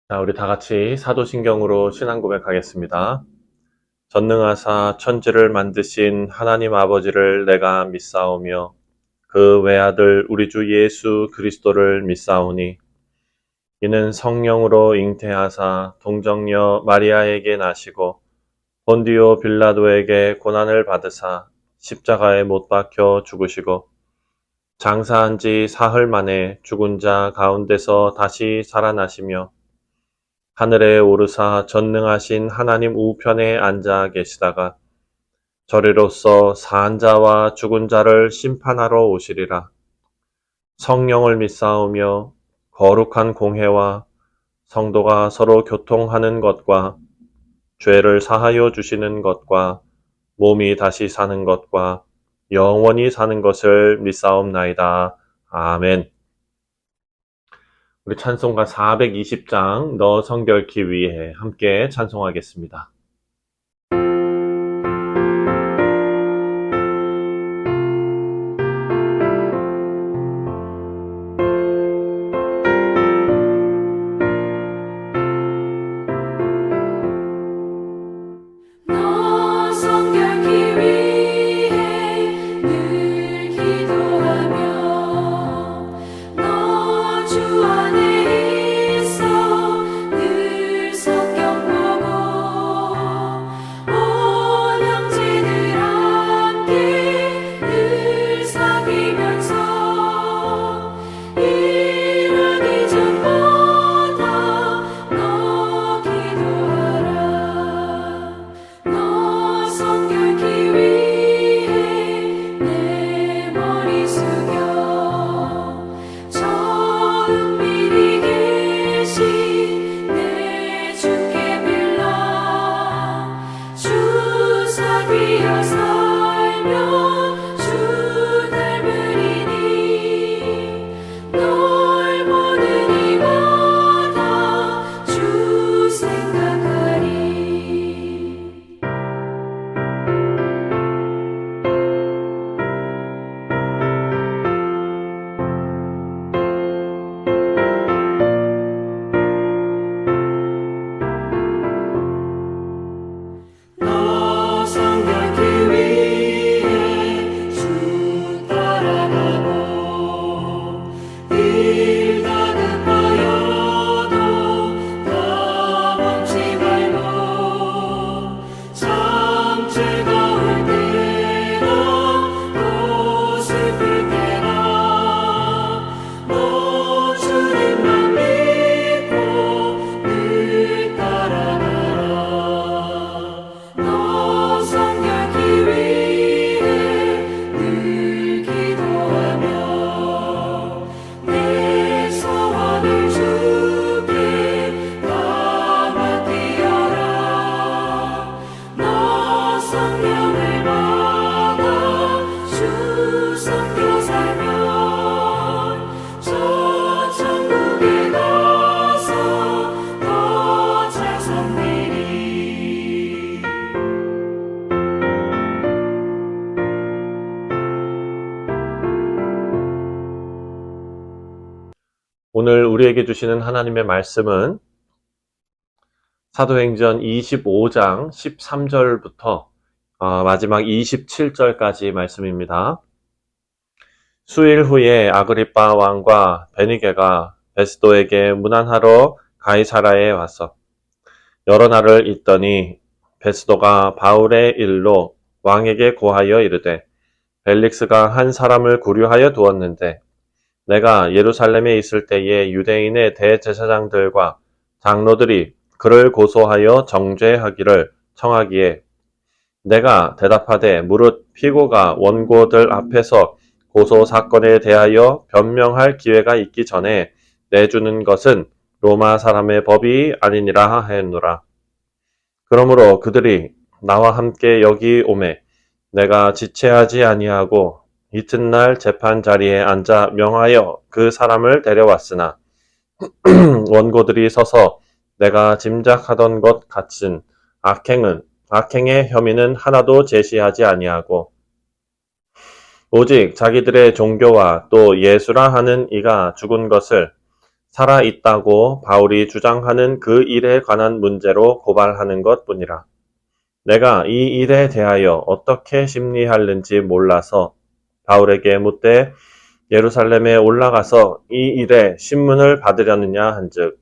자, 우리 다 같이 사도신경으로 신앙 고백하겠습니다. 전능하사 천지를 만드신 하나님 아버지를 내가 믿사오며 그 외아들 우리 주 예수 그리스도를 믿사오니 이는 성령으로 잉태하사 동정녀 마리아에게 나시고 본디오 빌라도에게 고난을 받으사 십자가에 못 박혀 죽으시고 장사한 지 사흘 만에 죽은 자 가운데서 다시 살아나시며 하늘에 오르사 전능하신 하나님 우편에 앉아 계시다가 저리로서 산 자와 죽은 자를 심판하러 오시리라. 성령을 믿사오며 거룩한 공회와 성도가 서로 교통하는 것과 죄를 사하여 주시는 것과 몸이 다시 사는 것과 영원히 사는 것을 믿사옵나이다. 아멘. 우리 찬송가 420장 너 성결케 위해 함께 찬송하겠습니다. 너 성결케 위해 늘 기도하며 너 주 안에 있어 늘 성경 보고 온 형제들 함께 늘 사귀면서 일하기 전보다 너 기도하라. 너 성결케 위해 내 머리 숙여 저 은밀히 계신 내 주께 빌라. 주 사귀어 살면 주 닮으리니 널 보는 이마다 주 생각하리. 너 성결케 위해 주 따라가고 일 다급하여도 더 멈지 말고 참 즐거울 때나 또 슬플 때나 너 주님만 믿고 늘 따라가라. 너 성결케 위해 늘 기도하며 내 소원을 주께 다 맡기어라. 너 성령을 받아 주 섬겨 살면 저 천국에 가서 더 잘 섬기리. 오늘 우리에게 주시는 하나님의 말씀은 사도행전 25장 13절부터 마지막 27절까지 말씀입니다. 수일 후에 아그리빠 왕과 베니게가 베스도에게 문안하러 가이사라에 왔어. 여러 날을 있더니 베스도가 바울의 일로 왕에게 고하여 이르되 벨릭스가 한 사람을 구류하여 두었는데 내가 예루살렘에 있을 때에 유대인의 대제사장들과 장로들이 그를 고소하여 정죄하기를 청하기에 내가 대답하되 무릇 피고가 원고들 앞에서 고소 사건에 대하여 변명할 기회가 있기 전에 내주는 것은 로마 사람의 법이 아니니라 하였노라. 그러므로 그들이 나와 함께 여기 오매 내가 지체하지 아니하고 이튿날 재판 자리에 앉아 명하여 그 사람을 데려왔으나 원고들이 서서 내가 짐작하던 것 같은 악행의 혐의는 하나도 제시하지 아니하고 오직 자기들의 종교와 또 예수라 하는 이가 죽은 것을 살아있다고 바울이 주장하는 그 일에 관한 문제로 고발하는 것뿐이라. 내가 이 일에 대하여 어떻게 심리하는지 몰라서 바울에게 묻되 예루살렘에 올라가서 이 일에 신문을 받으려느냐 한즉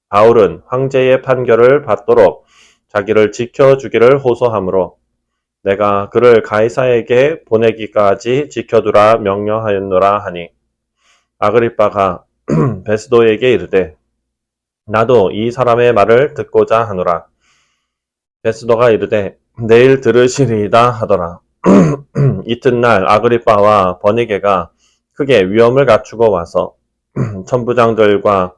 바울은 황제의 판결을 받도록 자기를 지켜주기를 호소하므로 내가 그를 가이사에게 보내기까지 지켜두라 명령하였노라 하니 아그리빠가 베스도에게 이르되 나도 이 사람의 말을 듣고자 하노라. 베스도가 이르되 내일 들으시리이다 하더라. 이튿날 아그리빠와 버니게가 크게 위험을 갖추고 와서 천부장들과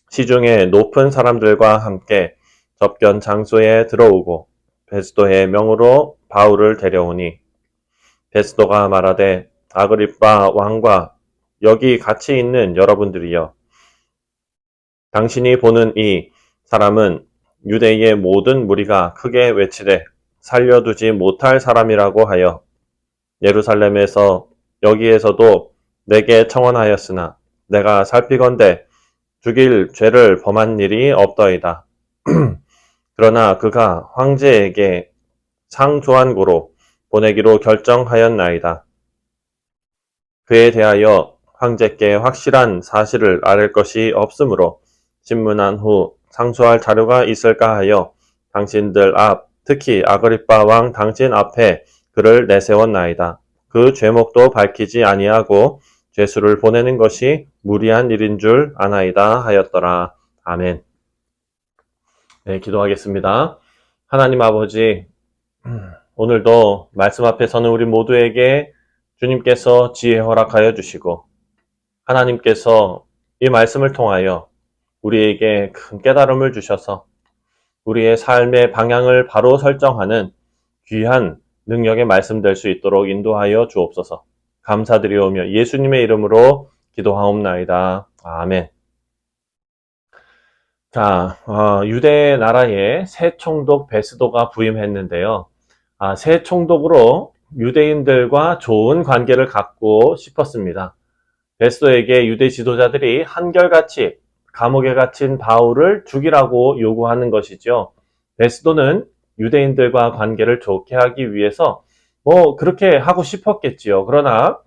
시중의 높은 사람들과 함께 접견 장소에 들어오고 베스도의 명으로 바울을 데려오니 베스도가 말하되 아그리빠 왕과 여기 같이 있는 여러분들이여 당신이 보는 이 사람은 유대의 모든 무리가 크게 외치되 살려두지 못할 사람이라고 하여 예루살렘에서 여기에서도 내게 청원하였으나 내가 살피건대 죽일 죄를 범한 일이 없더이다. 그러나 그가 황제에게 상조한고로 보내기로 결정하였나이다. 그에 대하여 황제께 확실한 사실을 아를 것이 없으므로 신문한 후 상소할 자료가 있을까 하여 당신들 앞, 특히 아그리빠 왕 당신 앞에 그를 내세웠나이다. 그 죄목도 밝히지 아니하고 죄수를 보내는 것이 무리한 일인 줄 아나이다 하였더라. 아멘. 네, 기도하겠습니다. 하나님 아버지, 오늘도 말씀 앞에 서는 우리 모두에게 주님께서 지혜 허락하여 주시고 하나님께서 이 말씀을 통하여 우리에게 큰 깨달음을 주셔서 우리의 삶의 방향을 바로 설정하는 귀한 능력의 말씀 될 수 있도록 인도하여 주옵소서. 감사드리오며 예수님의 이름으로 기도하옵나이다. 아멘. 자, 유대 나라에 새 총독 베스도가 부임했는데요. 새 총독으로 유대인들과 좋은 관계를 갖고 싶었습니다. 베스도에게 유대 지도자들이 한결같이 감옥에 갇힌 바울을 죽이라고 요구하는 것이죠. 베스도는 유대인들과 관계를 좋게 하기 위해서 그렇게 하고 싶었겠지요. 그러나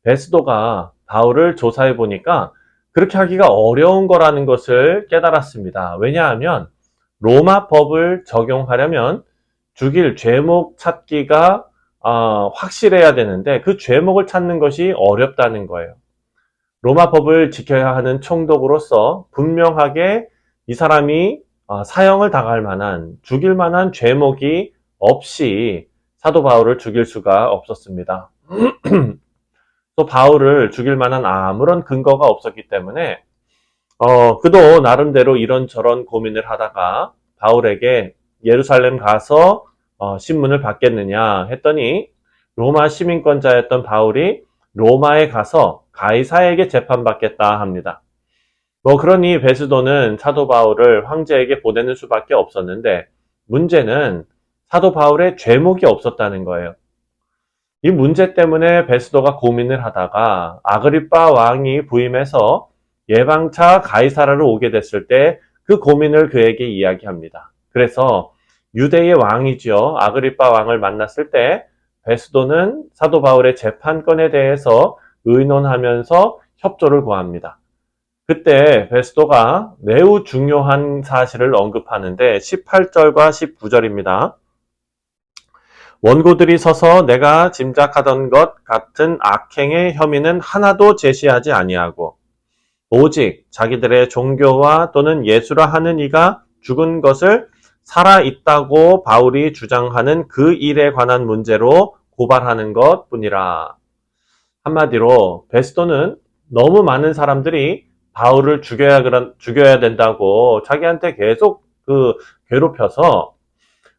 베스도가 바울을 조사해 보니까 그렇게 하기가 어려운 거라는 것을 깨달았습니다. 왜냐하면 로마 법을 적용하려면 죽일 죄목 찾기가 확실해야 되는데 그 죄목을 찾는 것이 어렵다는 거예요. 로마 법을 지켜야 하는 총독으로서 분명하게 이 사람이 사형을 당할 만한, 죽일 만한 죄목이 없이 사도 바울을 죽일 수가 없었습니다. 또 바울을 죽일 만한 아무런 근거가 없었기 때문에 그도 나름대로 이런저런 고민을 하다가 바울에게 예루살렘 가서 신문을 받겠느냐 했더니 로마 시민권자였던 바울이 로마에 가서 가이사에게 재판받겠다 합니다. 그러니 베스도는 사도 바울을 황제에게 보내는 수밖에 없었는데 문제는 사도 바울의 죄목이 없었다는 거예요. 이 문제 때문에 베스도가 고민을 하다가 아그리빠 왕이 부임해서 예방차 가이사라로 오게 됐을 때 그 고민을 그에게 이야기합니다. 그래서 유대의 왕이죠. 아그리빠 왕을 만났을 때 베스도는 사도 바울의 재판권에 대해서 의논하면서 협조를 구합니다. 그때 베스도가 매우 중요한 사실을 언급하는데 18절과 19절입니다. 원고들이 서서 내가 짐작하던 것 같은 악행의 혐의는 하나도 제시하지 아니하고 오직 자기들의 종교와 또는 예수라 하는 이가 죽은 것을 살아있다고 바울이 주장하는 그 일에 관한 문제로 고발하는 것 뿐이라. 한마디로 베스도는 너무 많은 사람들이 바울을 죽여야 된다고 자기한테 계속 괴롭혀서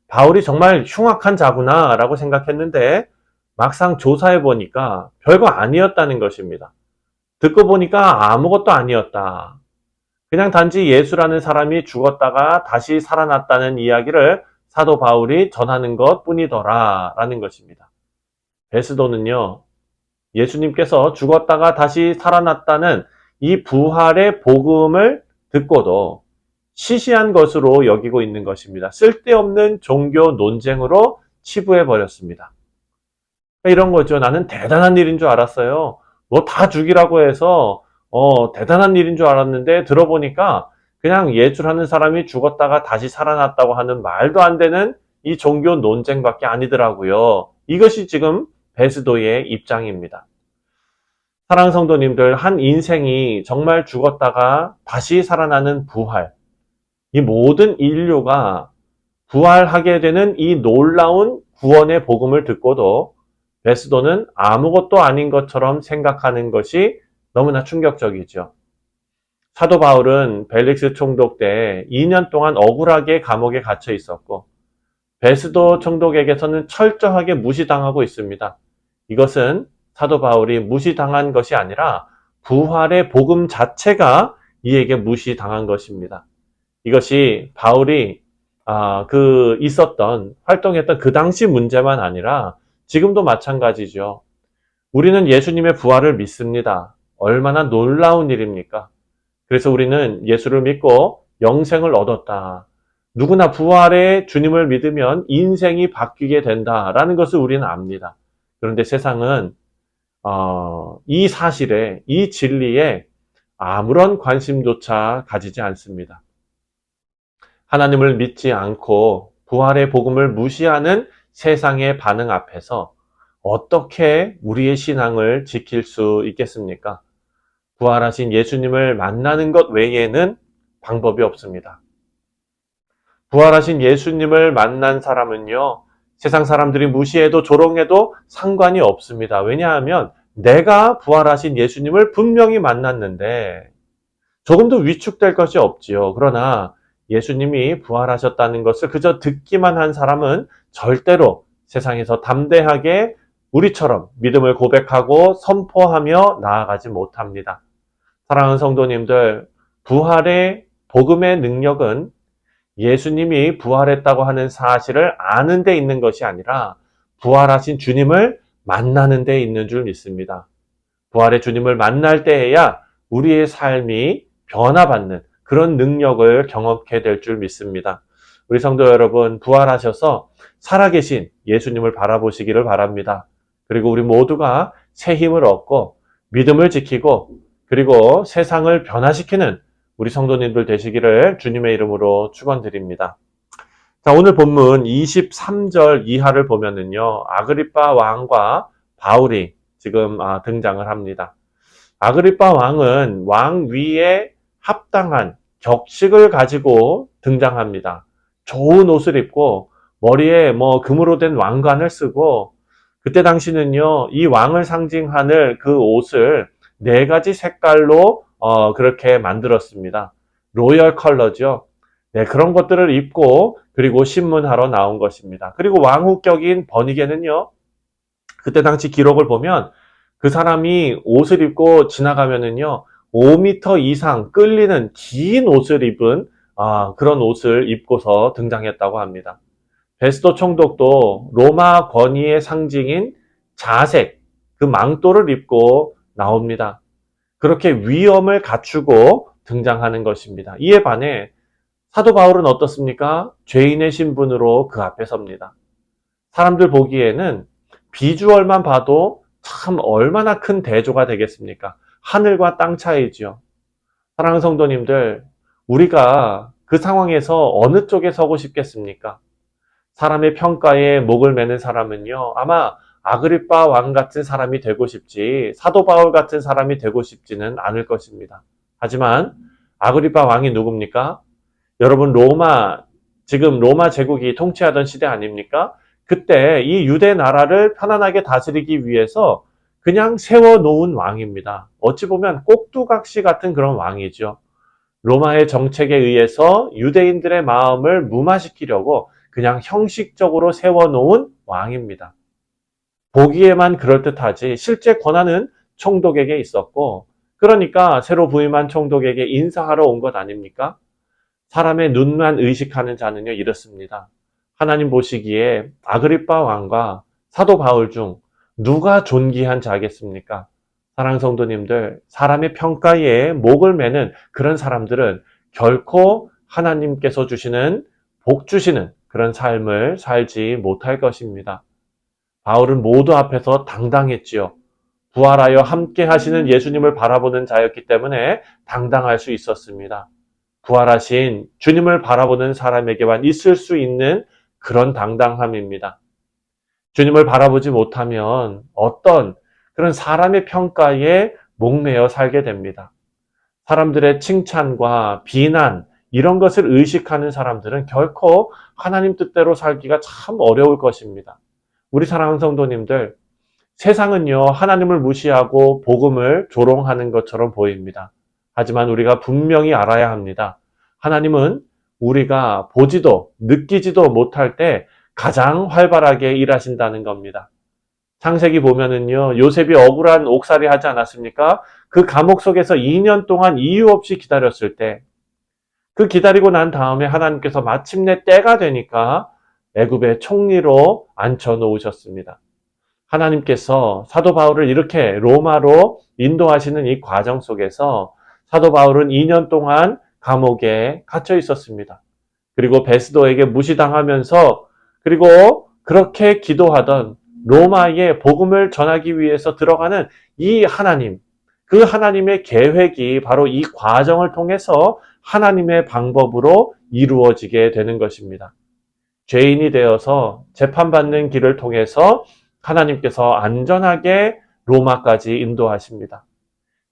바울이 정말 흉악한 자구나 라고 생각했는데 막상 조사해 보니까 별거 아니었다는 것입니다. 듣고 보니까 아무것도 아니었다. 그냥 단지 예수라는 사람이 죽었다가 다시 살아났다는 이야기를 사도 바울이 전하는 것 뿐이더라 라는 것입니다. 베스도는요, 예수님께서 죽었다가 다시 살아났다는 이 부활의 복음을 듣고도 시시한 것으로 여기고 있는 것입니다. 쓸데없는 종교 논쟁으로 치부해 버렸습니다. 이런 거죠. 나는 대단한 일인 줄 알았어요. 뭐 다 죽이라고 해서 대단한 일인 줄 알았는데 들어보니까 그냥 예술하는 사람이 죽었다가 다시 살아났다고 하는 말도 안 되는 이 종교 논쟁밖에 아니더라고요. 이것이 지금 베스도의 입장입니다. 사랑하는 성도님들, 한 인생이 정말 죽었다가 다시 살아나는 부활, 이 모든 인류가 부활하게 되는 이 놀라운 구원의 복음을 듣고도 베스도는 아무것도 아닌 것처럼 생각하는 것이 너무나 충격적이죠. 사도 바울은 벨릭스 총독 때 2년 동안 억울하게 감옥에 갇혀 있었고 베스도 총독에게서는 철저하게 무시당하고 있습니다. 이것은 사도 바울이 무시당한 것이 아니라 부활의 복음 자체가 이에게 무시당한 것입니다. 이것이 바울이 활동했던 그 당시 문제만 아니라 지금도 마찬가지죠. 우리는 예수님의 부활을 믿습니다. 얼마나 놀라운 일입니까? 그래서 우리는 예수를 믿고 영생을 얻었다. 누구나 부활의 주님을 믿으면 인생이 바뀌게 된다라는 것을 우리는 압니다. 그런데 세상은 이 사실에, 이 진리에 아무런 관심조차 가지지 않습니다. 하나님을 믿지 않고 부활의 복음을 무시하는 세상의 반응 앞에서 어떻게 우리의 신앙을 지킬 수 있겠습니까? 부활하신 예수님을 만나는 것 외에는 방법이 없습니다. 부활하신 예수님을 만난 사람은요, 세상 사람들이 무시해도 조롱해도 상관이 없습니다. 왜냐하면 내가 부활하신 예수님을 분명히 만났는데 조금도 위축될 것이 없지요. 그러나 예수님이 부활하셨다는 것을 그저 듣기만 한 사람은 절대로 세상에서 담대하게 우리처럼 믿음을 고백하고 선포하며 나아가지 못합니다. 사랑하는 성도님들, 부활의 복음의 능력은 예수님이 부활했다고 하는 사실을 아는 데 있는 것이 아니라 부활하신 주님을 만나는 데 있는 줄 믿습니다. 부활의 주님을 만날 때에야 우리의 삶이 변화받는 그런 능력을 경험하게 될 줄 믿습니다. 우리 성도 여러분, 부활하셔서 살아계신 예수님을 바라보시기를 바랍니다. 그리고 우리 모두가 새 힘을 얻고 믿음을 지키고 그리고 세상을 변화시키는 우리 성도님들 되시기를 주님의 이름으로 축원드립니다. 자, 오늘 본문 23절 이하를 보면은요, 아그리빠 왕과 바울이 지금 등장을 합니다. 아그리빠 왕은 왕 위에 합당한 격식을 가지고 등장합니다. 좋은 옷을 입고 머리에 금으로 된 왕관을 쓰고 그때 당시는요, 이 왕을 상징하는 그 옷을 4가지 색깔로 그렇게 만들었습니다. 로열 컬러죠. 네, 그런 것들을 입고 그리고 신문하러 나온 것입니다. 그리고 왕후격인 버니게는요, 그때 당시 기록을 보면 그 사람이 옷을 입고 지나가면은요, 5m 이상 끌리는 긴 옷을 입은 그런 옷을 입고서 등장했다고 합니다. 베스도 총독도 로마 권위의 상징인 자색, 그 망토를 입고 나옵니다. 그렇게 위엄을 갖추고 등장하는 것입니다. 이에 반해 사도 바울은 어떻습니까? 죄인의 신분으로 그 앞에 섭니다. 사람들 보기에는 비주얼만 봐도 참 얼마나 큰 대조가 되겠습니까? 하늘과 땅 차이죠. 사랑하는 성도님들, 우리가 그 상황에서 어느 쪽에 서고 싶겠습니까? 사람의 평가에 목을 매는 사람은요, 아마 아그리빠 왕 같은 사람이 되고 싶지 사도 바울 같은 사람이 되고 싶지는 않을 것입니다. 하지만 아그리빠 왕이 누굽니까? 여러분, 지금 로마 제국이 통치하던 시대 아닙니까? 그때 이 유대 나라를 편안하게 다스리기 위해서 그냥 세워놓은 왕입니다. 어찌 보면 꼭두각시 같은 그런 왕이죠. 로마의 정책에 의해서 유대인들의 마음을 무마시키려고 그냥 형식적으로 세워놓은 왕입니다. 보기에만 그럴듯하지 실제 권한은 총독에게 있었고, 그러니까 새로 부임한 총독에게 인사하러 온 것 아닙니까? 사람의 눈만 의식하는 자는요, 이렇습니다. 하나님 보시기에 아그리빠 왕과 사도 바울 중 누가 존귀한 자겠습니까? 사랑하는 성도님들, 사람의 평가에 목을 매는 그런 사람들은 결코 하나님께서 주시는, 복 주시는 그런 삶을 살지 못할 것입니다. 바울은 모두 앞에서 당당했지요. 부활하여 함께 하시는 예수님을 바라보는 자였기 때문에 당당할 수 있었습니다. 부활하신 주님을 바라보는 사람에게만 있을 수 있는 그런 당당함입니다. 주님을 바라보지 못하면 어떤 그런 사람의 평가에 목매어 살게 됩니다. 사람들의 칭찬과 비난, 이런 것을 의식하는 사람들은 결코 하나님 뜻대로 살기가 참 어려울 것입니다. 우리 사랑하는 성도님들, 세상은요, 하나님을 무시하고 복음을 조롱하는 것처럼 보입니다. 하지만 우리가 분명히 알아야 합니다. 하나님은 우리가 보지도 느끼지도 못할 때 가장 활발하게 일하신다는 겁니다. 창세기 보면은요, 요셉이 억울한 옥살이 하지 않았습니까? 그 감옥 속에서 2년 동안 이유 없이 기다렸을 때, 그 기다리고 난 다음에 하나님께서 마침내 때가 되니까 애굽의 총리로 앉혀 놓으셨습니다. 하나님께서 사도 바울을 이렇게 로마로 인도하시는 이 과정 속에서 사도 바울은 2년 동안 감옥에 갇혀 있었습니다. 그리고 베스도에게 무시당하면서, 그리고 그렇게 기도하던 로마에 복음을 전하기 위해서 들어가는 이 하나님, 그 하나님의 계획이 바로 이 과정을 통해서 하나님의 방법으로 이루어지게 되는 것입니다. 죄인이 되어서 재판받는 길을 통해서 하나님께서 안전하게 로마까지 인도하십니다.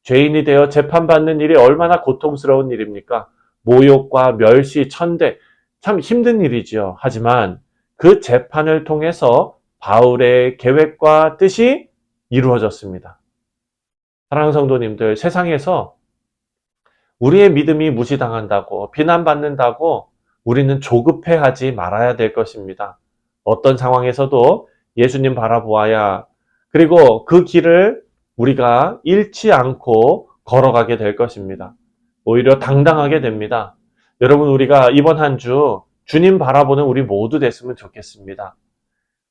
죄인이 되어 재판받는 일이 얼마나 고통스러운 일입니까? 모욕과 멸시, 천대, 참 힘든 일이지요. 하지만 그 재판을 통해서 바울의 계획과 뜻이 이루어졌습니다. 사랑하는 성도님들, 세상에서 우리의 믿음이 무시당한다고, 비난받는다고 우리는 조급해하지 말아야 될 것입니다. 어떤 상황에서도 예수님 바라보아야, 그리고 그 길을 우리가 잃지 않고 걸어가게 될 것입니다. 오히려 당당하게 됩니다. 여러분, 우리가 이번 한 주 주님 바라보는 우리 모두 됐으면 좋겠습니다.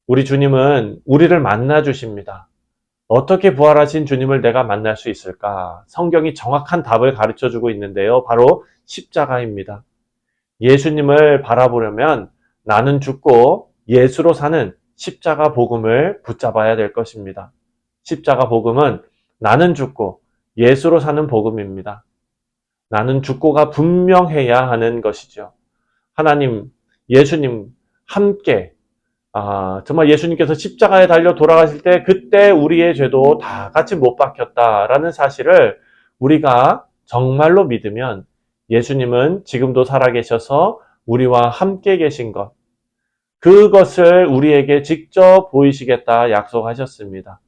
우리 주님은 우리를 만나 주십니다. 어떻게 부활하신 주님을 내가 만날 수 있을까? 성경이 정확한 답을 가르쳐 주고 있는데요. 바로 십자가입니다. 예수님을 바라보려면 나는 죽고 예수로 사는 십자가 복음을 붙잡아야 될 것입니다. 십자가 복음은 나는 죽고 예수로 사는 복음입니다. 나는 죽고가 분명해야 하는 것이죠. 하나님, 예수님 함께 정말 예수님께서 십자가에 달려 돌아가실 때 그때 우리의 죄도 다 같이 못 박혔다라는 사실을 우리가 정말로 믿으면 예수님은 지금도 살아계셔서 우리와 함께 계신 것, 그것을 우리에게 직접 보이시겠다 약속하셨습니다.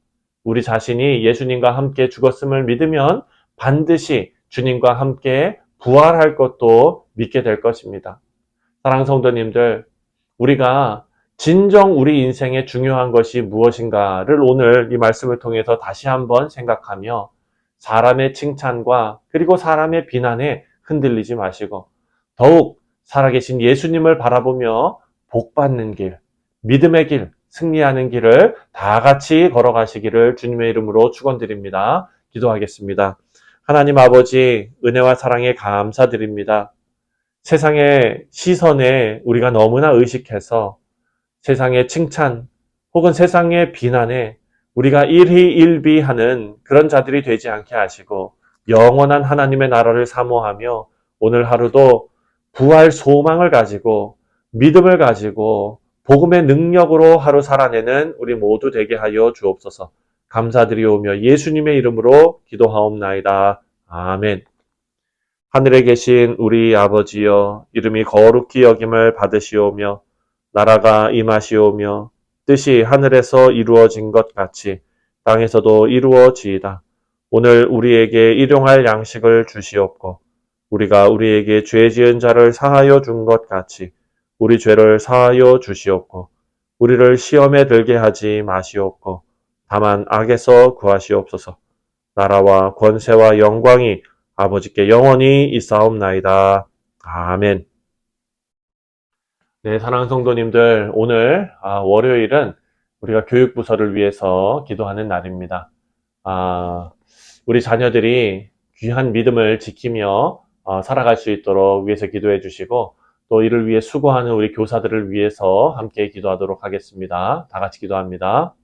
우리 자신이 예수님과 함께 죽었음을 믿으면 반드시 주님과 함께 부활할 것도 믿게 될 것입니다. 사랑하는 성도님들, 우리가 진정 우리 인생에 중요한 것이 무엇인가를 오늘 이 말씀을 통해서 다시 한번 생각하며 사람의 칭찬과 그리고 사람의 비난에 흔들리지 마시고 더욱 살아계신 예수님을 바라보며 복받는 길, 믿음의 길, 승리하는 길을 다 같이 걸어가시기를 주님의 이름으로 축원드립니다. 기도하겠습니다. 하나님 아버지, 은혜와 사랑에 감사드립니다. 세상의 시선에 우리가 너무나 의식해서 세상의 칭찬 혹은 세상의 비난에 우리가 일희일비하는 그런 자들이 되지 않게 하시고 영원한 하나님의 나라를 사모하며 오늘 하루도 부활 소망을 가지고 믿음을 가지고 복음의 능력으로 하루 살아내는 우리 모두 되게 하여 주옵소서. 감사드리오며 예수님의 이름으로 기도하옵나이다. 아멘. 하늘에 계신 우리 아버지여, 이름이 거룩히 여김을 받으시오며 나라가 임하시오며 뜻이 하늘에서 이루어진 것 같이 땅에서도 이루어지이다. 오늘 우리에게 일용할 양식을 주시옵고 우리가 우리에게 죄 지은 자를 사하여 준 것 같이 우리 죄를 사하여 주시옵고 우리를 시험에 들게 하지 마시옵고 다만 악에서 구하시옵소서. 나라와 권세와 영광이 아버지께 영원히 있사옵나이다. 아멘. 네, 사랑하는 성도님들, 오늘 월요일은 우리가 교육부서를 위해서 기도하는 날입니다. 우리 자녀들이 귀한 믿음을 지키며 살아갈 수 있도록 위해서 기도해 주시고 또 이를 위해 수고하는 우리 교사들을 위해서 함께 기도하도록 하겠습니다. 다 같이 기도합니다.